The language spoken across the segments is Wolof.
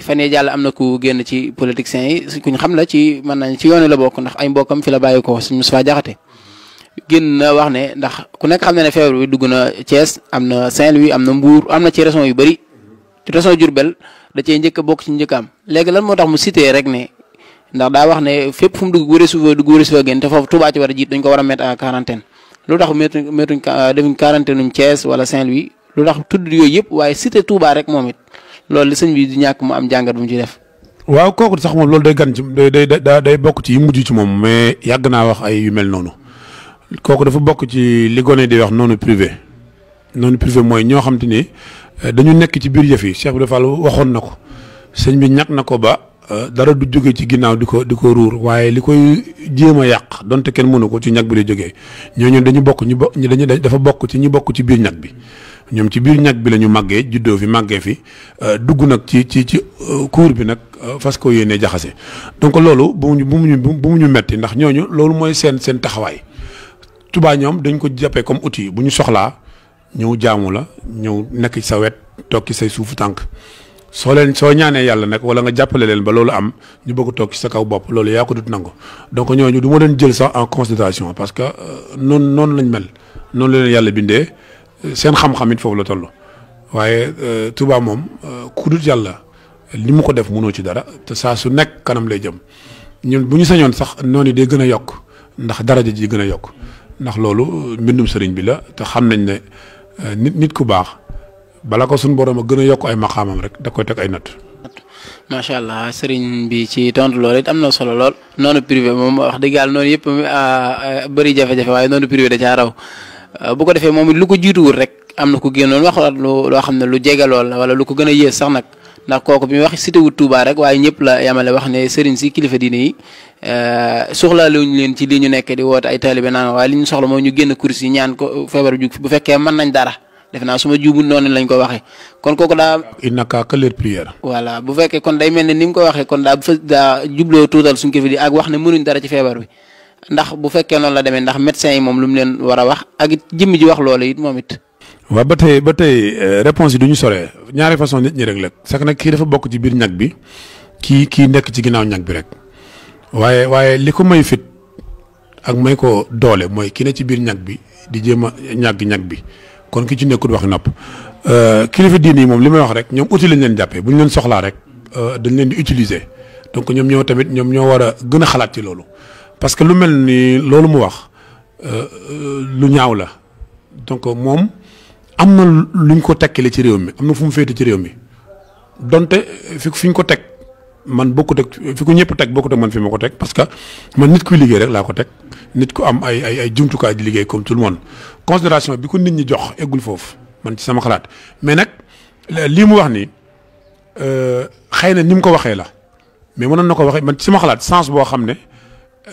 fan yii jàll am na ku génn ci politiciens yi kuñ xam la ci mën nañ ci yoon la bokk ndax ay mbokkam fi la bàyyi ko suñu Moustapha Diakhaté génn na wax ne ndax ku nekk xam na ne feebar bi dugg na Thiès am na Saint-Louis am na Mbour am na ci région yu bëri ci région Diourbel da cee njëkk a bokk ci njëkkaam léegi lan moo tax mu cité rek ne ndax daa wax ne fépp fu mu dugg wëree suufa génn te foofu Touba ci war a jiit dañ ko war a mettre en quarantaine lu tax defuñ quarantaine nuñ Thiès wala Saint-Louis lu tax tudd yooyu yëpp waaye cité Touba rek moom it loolu li sëñ bi di ñàkk mu am jàngat bu mu ci def. waaw kooku sax moom loolu day gan ci day bokk ci yi mujj ci moom mais yàgg naa wax ay yu mel noonu kooku dafa bokk ci li gone di wax noonu privé mooy ñoo xam te ni dañu nekk ci biir yëf yi Cheikh Ibrahima Fall waxoon na ko sëñ bi ñàkk na ko ba dara du jóge ci ginnaaw di ko ruur waaye li koy jéem a yàq donte kenn mënu ko ci ñag bi lay jógee ñooñu dañu bokk dafa bokk ci ñi bokk ci biir ñag bi ñoom ci biir ñag bi la ñu màggee juddoo fi màggee fi dugg nag ci cour bi nag fas ko yéenee jaxase donc loolu bu mu ñu metti ndax ñooñu loolu mooy seen taxawaay Touba ñoom dañ ko jàppee comme outil bu ñu soxlaa ñëw jaamu la ñëw nekk ci sa wet toog ci say suufu tànk soo ñaanee yàlla nag wala nga jàppale leen ba loolu am ñu bëgg toog ci sa kaw bopp loolu yaa ko dut nangu donc ñooñu du ma leen jël sax en considération parce que noonu lañ mel noonu la leen yàlla bindee seen xam-xam it foofu la toll waaye Touba moom ku dut yàlla li mu ko def mënoo ci dara te saa su nekk kanam lay jëm ñun bu ñu sañoon sax noonu yi day gën a yokk ndax daraja ji gën a yokk ndax loolu mbindum sëriñ bi la te xam nañ ne nit ku baax bala ko suñu borom a gën a yokk ay maqaamam rek da koy teg ay natt. macha allah sëriñ bi ci tontu loolu it am na solo lool noonu privé moom wax dëgg yàlla noonu yëpp bëri jafe-jafe waaye noonu privé da caa raw bu ko defee moom it lu ko jiituwul rek am na ku génnoon wax loo xam ne lu jege lool la wala lu ko gën a yées sax nag ndax kooku bi muy wax cité wu Touba rek waaye ñëpp la yamale wax ne sëriñ si kilifa diine yi soxlaa luñu leen ci lii ñu nekk di woote ay taalibe naan waaye li ñu soxla mooy ñu génn kursi yi ñaan ko feebar jug bu fekkee mën nañ dara def naa su ma juumul noonu lañ ko waxee kon kooku daa. il n'a qu'à que leur prière. voilà bu fekkee kon day mel ne ni mu ko waxee kon daa jubloo tuutal suñu kilifa di ak wax ne mënuñ dara ci feebar bi ndax bu fekkee noonu la demee ndax médecin yi moom lu mu leen war a wax ak it jëmmi ji wax loolu it moom it. waaw ba tey réponse yi du ñu soree ñaari façon nit ñi rek la sax nag kii dafa bokk ci biir ñag bi kii nekk ci ginnaaw ñag bi rek waaye li ko may fit ak may ko doole mooy ki ne ci biir ñag bi di jéem a ñag bi kon ki ci nekkul waxi nopp kilifa diine yi moom li may wax rek ñoom outil lañ leen jàppee bu ñu leen soxlaa rek dañ leen di utiliser donc ñoom ñoo war a gën a xalaat ci loolu parce que lu mel ni loolu mu wax lu ñaaw la donc moom am na luñ ko tekkale ci réew mi am na fu mu féete ci réew mi donte fi ñu ko teg man bokkut ak fi ko ñëpp teg bokkut ak man fi ma ko teg parce que man nit kuy liggéey rek laa ko teg nit ku am ay jumtukaay di liggéey comme tout le monde considération bi ko nit ñi jox eggul foofu man ci sama xalaat mais nag lii mu wax ni xëy na ni mu ko waxee la mais mënoon na ko waxee man ci sama xalaat sens boo xam ne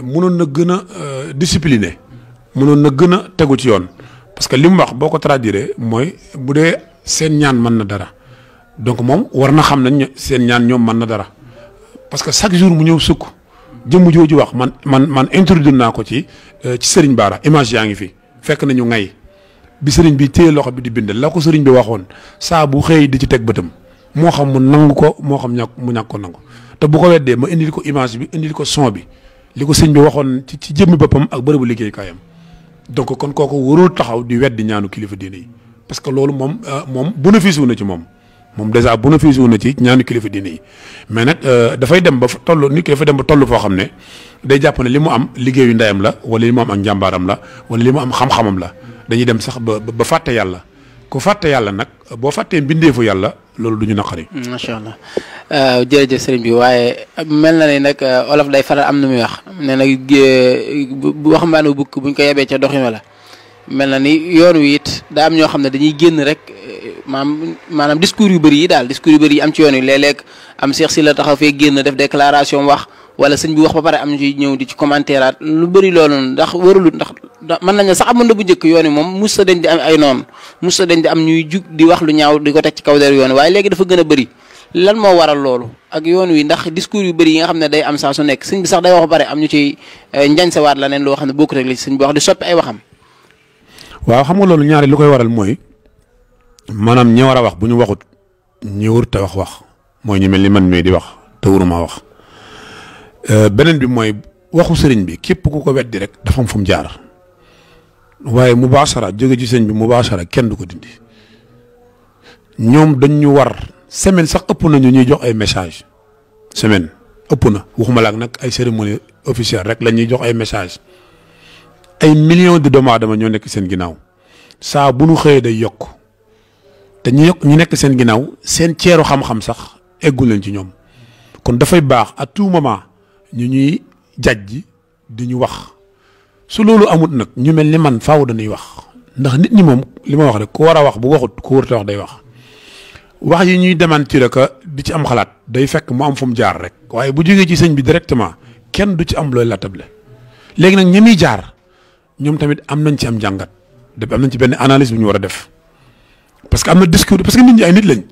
mënoon na gën a discipliné mënoon na gën a tegu ci yoon parce que li mu wax boo ko traduire mooy bu dee seen ñaan mën na dara donc moom war na xam nañ seen ñaan ñoom mën na dara parce que chaque jour mu ñëw sukk jëmm jooju wax man introduire naa ko ci Serigne Bara image yaa ngi fi fekk nañu ngay bi Serigne bi téye loxo bi di bind la ko Serigne bi waxoon saa bu xëy di ci teg bëtam moo xam mu nangu ko moo xam mu ñàkk ko nangu te bu ko weddee ma indil ko image bi indil ko son bi li ko sëñ bi waxoon ci jëmmi boppam ak bërëbu liggéeykaayam donc kon kooku warul taxaw di weddi ñaanu kilifa diine yi parce que loolu moom bénéfice wu na ci moom dèjà bénéfice wu na ci ñaanu kilifa diine yi mais nag dafay dem ba toll nit ki dafay dem ba toll foo xam ne day jàpp ne li mu am liggéeyu ndeyam la wala li mu am ak njàmbaaram la wala li mu am xam-xamam la dañuy dem sax ba fàtte yàlla ku fàtte yàlla nag boo fàttee mbindeefu yàlla loolu du ñu naqari. macha allah jërëjëf sëriñ bi waaye mel na ni nag olof day faral am na muy wax nee na bu waxambaane bukk buñ ko yebee ca doxin la mel na ni yoon wi it daa am ñoo xam ne dañuy génn rek maanaam discours yu bëri yi daal discours yu bëri yi am ci yoon wi léeg-léeg am Cheikh Sylla taxaw fee génn def déclaration wax wala sëñ bi wax ba pare am ñu ci ñëw di ci commentaire lu bëri loolu ndax warul ndax mën nañu sax amoon na bu njëkk yoon wi moom mos sa dañ di am ay noonu mos sa dañ di am ñuy jug di wax lu ñaaw di ko teg ci kaw der yoon wi waaye léegi dafa gën a bëri lan moo waral loolu ak yoon wi ndax discours yu bëri yi nga xam ne day am saa su nekk sëñ bi sax day wax ba pare am ñu ci njañsewaat la neen loo xam ne bokkut rek li sëñ bi wax di soppi ay waxam. waaw xam nga loolu ñaari lu koy waral mooy maanaam ñi war a wax bu ñu waxut ñi warut a wax mooy ñu mel ni man mii di wax te waruma wax beneen bi mooy waxu sëriñ bi képp ku ko weddi rek dafa am fu mu jaar waaye mubaasara jóge ci sëriñ bi mubaasara kenn du ko dindi ñoom dañ ñu war semaine sax ëpp nañu ñuy jox ay message semaine ëpp na waxuma la ak nag ay cérémonie officielle rek la ñuy jox ay message ay millions de doomu aadama ñoo nekk seen ginnaaw saa bu nu xëyee day yokk te ñu nekk seen ginnaaw seen ceeru xam-xam sax eggul leen ci ñoom kon dafay baax à tout moment ñu ñuy jajji di ñu wax su loolu amut nag ñu mel ni man faaw dañuy wax ndax nit ñi moom li ma wax rek ku war a wax bu waxut ku wërta wax day wax yi ñuy démentir que di ci am xalaat day fekk mu am fu mu jaar rek waaye bu jógee ci sëñ bi directement kenn du ci am looy latable léegi nag ñi muy jaar ñoom tamit am nañ ci am jàngat am nañ ci benn analyse bu ñu war a def parce que am na discours parce que nit ñi ay nit lañ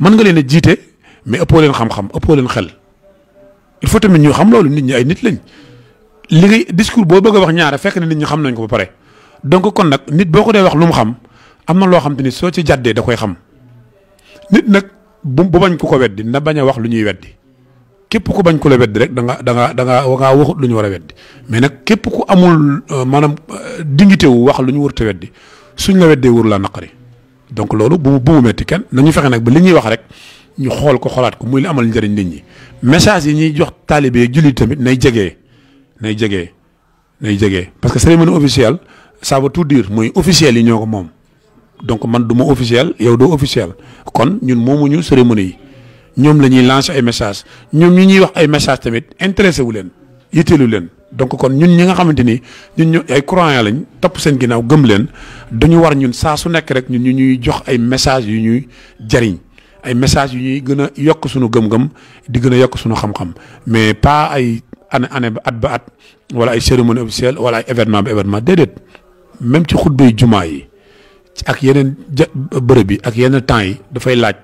mën nga leen a jiite mais ëppoo leen xam-xam ëppoo leen xel il faut tamit ñu xam loolu nit ñi ay nit lañ li ngay discours boo bëgg a wax ñaare fekk na nit ñi xam nañ ko ba pare donc kon nag nit boo ko dee wax lu mu xam am na loo xam te ni soo ci jàddee da koy xam nit nag bu bañ ku ko weddi na bañ a wax lu ñuy weddi képp ku bañ ku la weddi rek da nga waxut lu ñu war a weddi mais nag képp ku amul maanaam dignité wu wax lu ñu warut a weddi suñ la weddee wóor la naqari donc loolu bu mu metti kenn nañu fexe nag ba li ñuy wax rek ñu xool ko xoolaat ko muy li amal njëriñ nit ñi message yi ñuy jox taalibe yi jullit tamit nay jegee parce que cérémonie officielle ça veut tout dire mooy officiel yi ñoo ko moom donc man du ma officiel yow doo officiel kon ñun moomuñu cérémonie yi ñoom la ñuy lancer ay message ñoom ñi ñuy wax ay message tamit intéressé wu leen yitteelu leen donc kon ñun ñi nga xamante ni ñun ay croyants lañ topp seen ginnaaw gëm leen dañu war ñun saa su nekk rek ñun ñu ñuy jox ay message yu ñuy jariñ ay message yu ñuy gën a yokk suñu gëm-gëm di gën a yokk suñu xam-xam mais pas ay année ba at wala ay cérémonie officielle wala ay événement ba événement déedéet même ci xutbay jumaa yi ak yeneen bërëb yi ak yeneen temps yi dafay laaj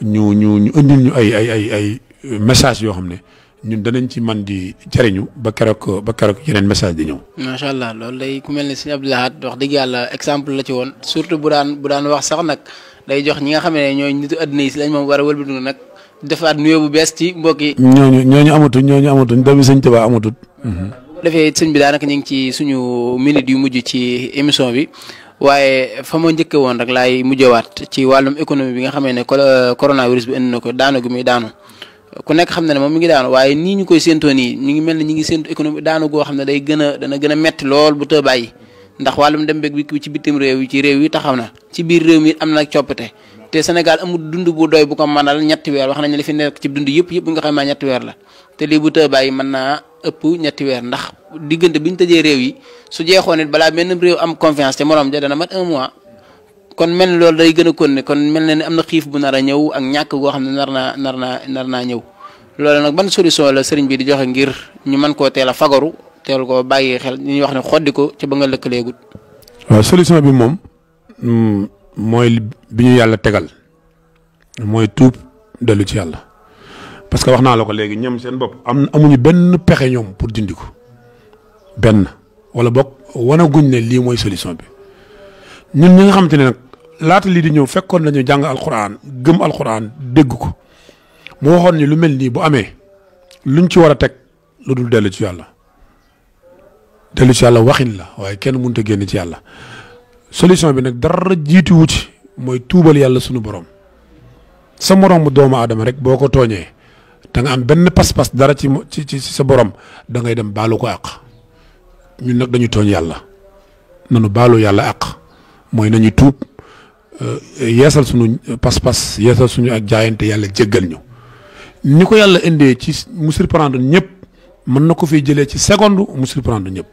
ñu indil ñu ay message yoo xam ne ñun danañ ci man di jariñu ba keroog yeneen message di ñëw. macha allah loolu day ku mel ne sëñ Abdou Lahad wax dëgg yàlla exemple la ci woon surtout bu daan wax sax nag day jox ñi nga xam ne ñooy nitu adduna yi si lañ moom war a wëlbatu nag defaat nuyoo bu bees ci mbokk yi. ñooñu amatuñ doomi sëñ Tuubaa amatut. bu defee sëñ bi daanaka ñu ngi ci suñu minute yu mujj ci émission bi. waaye fa ma njëkke woon rek laay mujjewaat ci wàllum économie bi nga xamee ne coronavirus bi indi na ko daanu gi muy daanu ku nekk xam na ne moom mi ngi daanu waaye nii ñu koy séentoo nii ñu ngi mel ne ñu ngi séentu économie daanu goo xam ne dana gën a metti lool bu tëb bàyyi ndax wàllum dem beeg bi ci bitim réew yi ci réew yi taxaw na ci biir réew mi am na coppite te Sénégal amul dund bu doy bu ko mënal ñetti weer wax nañ ne li fi nekk ci dund yëpp bu nga xam ne ñetti weer la te lii bu tëb bàyyi mën naa ëpp ñetti weer ndax diggante bi ñu tëjee réew yi su jeexoon it balaa benn réew am confiance te morom ja dana mat 1 mois kon mel ni loolu day gën a continuer kon mel na ni am na xiif bu nar a ñëw ak ñàkk goo xam ne nar naa ñëw loolu nag ban solution la sëriñ bi di joxe ngir ñu mën koo teel a fagaru teel koo bàyyi xel ñuy wax ne xoddi ko ca ba nga lëkkaleegut. waaw solution bi moom mooy bi ñu yàlla tegal mooy tuub dellu ci yàlla. parce que wax naa la ko léegi ñoom seen bopp amuñu benn pexe ñoom pour dindi ko benn wala boog wanaguñ ne lii mooy solution bi ñun ñi nga xamante ne nag laata lii di ñëw fekkoon nañu jàng alxuraan gëm alxuraan dégg ko mu waxoon ni lu mel nii bu amee luñ ci war a teg lu dul dellu ci yàlla waxin la waaye kenn mënut a génn ci yàlla solution bi nag dara jiitu wu ci mooy tuubal yàlla sunu borom sa moroomu doomu aadama rek boo ko tooñee. da nga am benn pas-pas dara ci sa borom da ngay dem baalu ko àq ñun nag dañu tooñ yàlla nanu baalu yàlla àq mooy nañu tuub yeesal suñu pas-pas yeesal suñu ak jaayante yàlla jéggal ñu ni ko yàlla indee ci mu surprendre ñëpp mën na ko fiy jëlee ci seconde mu surprendre ñëpp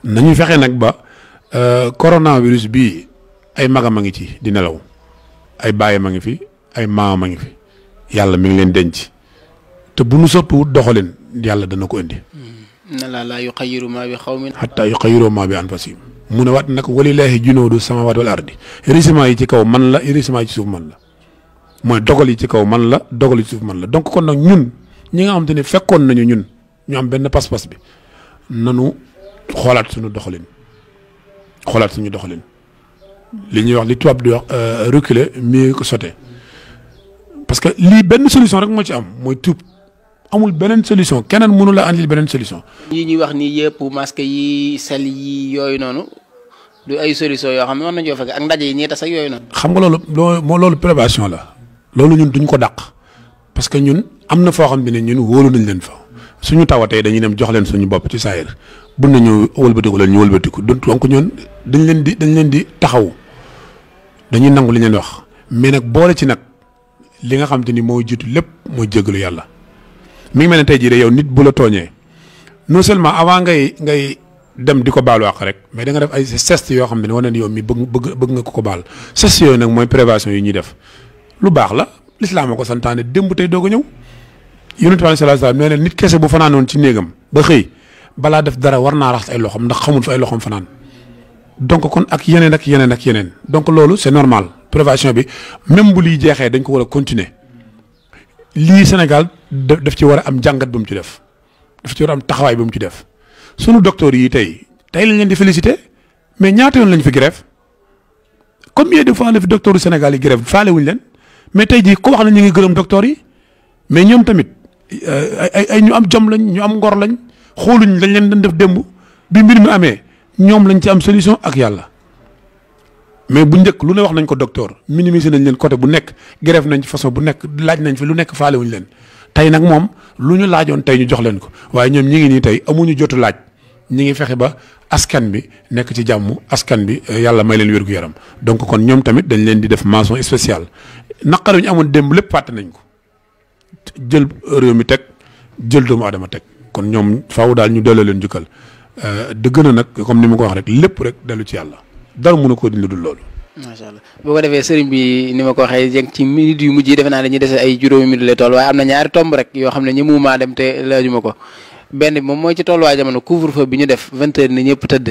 nañu fexe nag ba coronavirus bii ay magam a ngi ci di nelaw ay baayam a ngi fi ay maamam a ngi fi yàlla mi ngi leen denc te bu nu soppiwut doxalin yàlla dana ko indi. inna laa yuxayyiru maa bi xawmin hattaa yuxayyiru maa bi anfusihim mu ne waat nag walillaahi junuudu samaawaati wal ardi régiment yi ci kaw man la régiment yi ci suuf man la mooy dogal yi ci kaw man la dogal yi ci suuf man la donc kon nag ñun ñi nga xamante ne fekkoon nañu ñun ñu am benn pas-pas bi nanu xoolaat suñu doxalin li ñuy wax li tubaab di wax reculer mieux que sauter parce que lii benn solution rek moo ci am mooy tuub amul beneen solution keneen mënu la andil beneen solution. yii ñuy wax nii yëpp masque yi sel yi yooyu noonu du ay solution yoo xam ne mën nañoo fekk ak ndaje yi ñuy tas ak yooyu noonu. xam nga loolu prévention la loolu ñun duñ ko dàq parce que ñun am na foo xam ne ñun wóolu nañ leen fa suñu tawatee dañuy dem jox leen suñu bopp ci saayir bu nañu wëlbatiku leen ñu wëlbatiku donc ñun dañ leen di taxaw dañuy nangu li ñu leen wax mais nag boole ci nag li nga xam te ni moo jiitu lépp mooy jéggalu yàlla. mi ngi mel ne tey jii de yow nit bu la tooñee non seulement avant ngay dem di ko baalu àq rek mais da nga def ay geste yoo xam ne wane ne yow mi bëgg nga ko baal geste yooyu nag mooy prévention yi ñuy def lu baax la lislaam a ko santaane démb tey doog a ñëw. Yonent bi sallallahu alayhi wasallam nee na nit kese bu fanaanoon ci néegam ba xëy balaa def dara war naa raxas ay loxoom ndax xamul fa ay loxoom fanaan donc kon ak yeneen donc loolu c'est normal prévention bi même bu liy jeexee dañ ko war a continuer. lii Sénégal daf ci war a am jàngat bu mu ci def daf ci war a am taxawaay bu mu ci def sunu docteurs yi tey lañ leen di féliciter mais ñaata yoon lañ fi grève combien de fois la fi docteur Sénégal yi grève faale wuñ leen mais tey jii ko wax na ñu ngi gërëm docteurs yi mais ñoom tamit ay ñu am jom lañ ñu am ngor lañ xooluñ lañ leen doon def démb bi mbir mi amee ñoom lañ ci am solution ak yàlla. mais bu njëkk lu ne wax nañ ko docteur minimiser nañ leen côté bu nekk grève nañ ci façon bu nekk laaj nañ fi lu nekk faale wuñ leen tey nag moom lu ñu laajoon tey ñu jox leen ko waaye ñoom ñi ngi nii tey amuñu jotu laaj ñi ngi fexe ba askan bi nekk ci jàmm askan bi yàlla may leen wér-gu-yaram donc kon ñoom tamit dañ leen di def mention spéciale naqar ñu amoon démb lépp fàtte nañ ko jël réew mi teg jël doomu aadama teg kon ñoom faaw daal ñu delloo leen jukkal dëgg na nag comme ni ma ko wax rek lépp rek dellu ci yàlla. dara mën a ko dindi dul loolu. macha allah boo ko defee sëriñ bi ni ma ko waxee jëm ci minutes yu mujj yi defe naa dañuy dese ay juróomi minutes lay toll waaye am na ñaari tomb rek yoo xam ne ñi mu maa dem te laajuma ko benn bi moom mooy ci tolluwaay jamono couvre-feu bi ñu def 20h ni ñëpp tëdd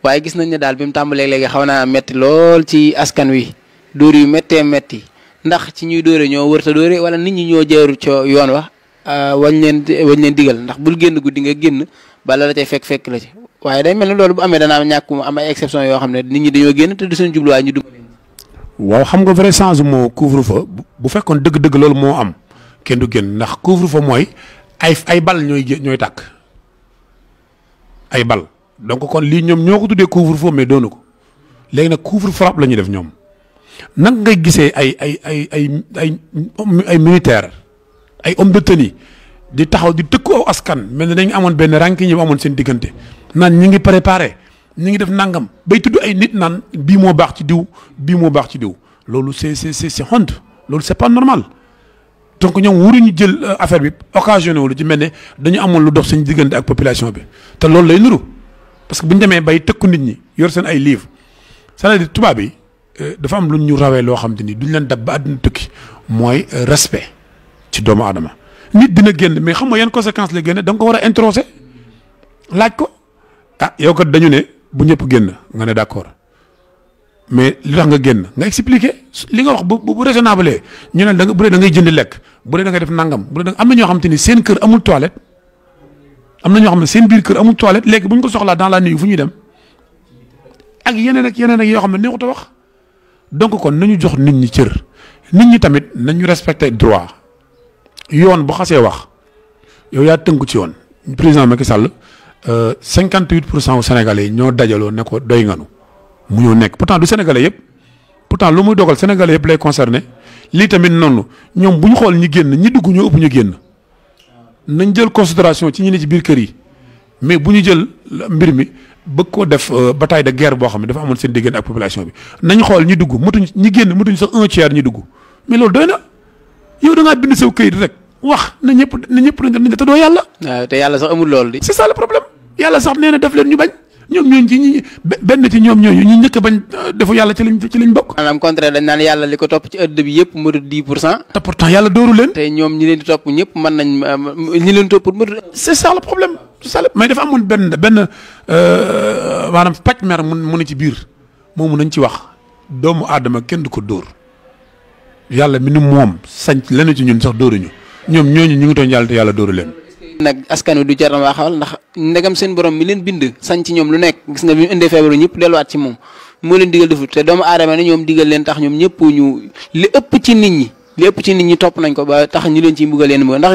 waaye gis nañ ne daal bi mu tàmbalee léegi xaw naa metti lool ci askan wi dóor yu méttee métti ndax ci ñuy dóore ñoo wërta dóore wala nit ñi ñoo jaaru ca yoon wax wañ leen digal ndax bul génn guddi nga génn bala la cay fekk la ci. waaye day mel ni loolu bu amee dana am ñàkk mu am ay exception yoo xam ne nit ñi dañoo génn te du seen jubluwaay ñu dugg. waaw xam nga vrai sens moo couvre-feu bu fekkoon dëgg-dëgg loolu moo am kenn du génn ndax couvre-feu mooy ay bal ñooy tàkk ay bal donc kon lii ñoom ñoo ko tuddee couvre-feu mais doonu ko léegi nag couvre-frappe la ñuy def ñoom nag ngay gisee ay militaire ay homme de tenue di taxaw di tëkku aw askan mel ne dañu amoon benn ranking yi amoon seen diggante. naan ñi ngi préparé ñi ngi def nangam bay tudd ay nit naan bii moo baax ci diw bii moo baax ci diw loolu c'est honte loolu c'est pas normal donc ñoom waruñu jël affaire bi occasionné wu lu ci mel ne dañu amoon lu dox seen diggante ak population bi te loolu lay nuru parce que bu ñu demee bay tëkku nit ñi yor seen ay livres c'est-à-dire tubaab bi dafa am lu ñu rawee loo xam te ni duñ leen dab ba àdduna tukki mooy respect ci doomu aadama nit dina génn mais xam nga yan conséquences la génne da nga ko war a introsé laaj ko. ah yow kat dañu ne bu ñëpp génn nga ne d'accord mais li tax nga génn nga expliquer li nga wax bu raisonnable ñu ne bu dee da ngay jënd lekk bu dee da ngay def nangam bu dee am na ñoo xam te ni seen kër amul toilette am na ñoo xam ne seen biir kër amul toilette léegi bu ñu ko soxlaa dans la nuit fu ñuy dem ak yeneen yoo xam ne neexut a wax donc kon nañu jox nit ñi cër nit ñi tamit nañu respecter droit yoon bu xasee wax yow yaa tënku ci yoon président Macky Sall. 58% wu Sénégalais yi ñoo dajaloo ne ko doy nganu mu ñëw nekk pourtant du Sénégalais yëpp pourtant lu muy dogal Sénégalais yëpp lay concerné lii tamit noonu ñoom bu ñu xool ñi génn ñi dugg ñoo ëpp ñu génn nañ jël considération ci ñi ne ci biir kër yi mais bu ñu jël mbir mi bëgg koo def bataille de guerre boo xam ne dafa amoon seen diggante ak population bi nañ xool ñi dugg matuñ ñi génn matuñ sax 1/3 ñi dugg mais loolu doy na yow da ngaa bind saw këyit rek wax na ñëpp nañ te doo yàlla. waaw te yàlla sax amul loolu di. c'est ça le problème. yàlla sax nee na def leen ñu bañ ñoom ñooñu ci ñi benn ci ñoom ñooñu ñu njëkk a bañ defu yàlla ci lañ bokk. maanaam contraire dañ naan yàlla li ko topp ci ëdd bi yëpp mënut 10%. te pourtant yàlla dóoru leen. te ñoom ñi leen di topp ñëpp mën nañ ñi leen topp mënut. c'est ça le problème c'est ça mais dafa amoon benn maanaam pàcc mer mu ne ci biir moomu nañ ci wax doomu aadama kenn du ko dóor yàlla mi nu moom sañ lenn ci ñun sax dóoruñu ñoom ñooñu ñu ngi tooñ yàlla te yàlla dóoru leen. nag askan wi du jar waa xawal ndax ndegam seen borom mi leen bind sañ ci ñoom lu nekk gis nga bi mu indee feebaru ñëpp delluwaat ci moom moo leen digal defut te doomu aadama ne ñoom digal leen tax ñoom ñëpp ñu li ëpp ci nit ñi lépp ci nit ñi topp nañ ko ba tax ñu leen ciy mbugal leen ndax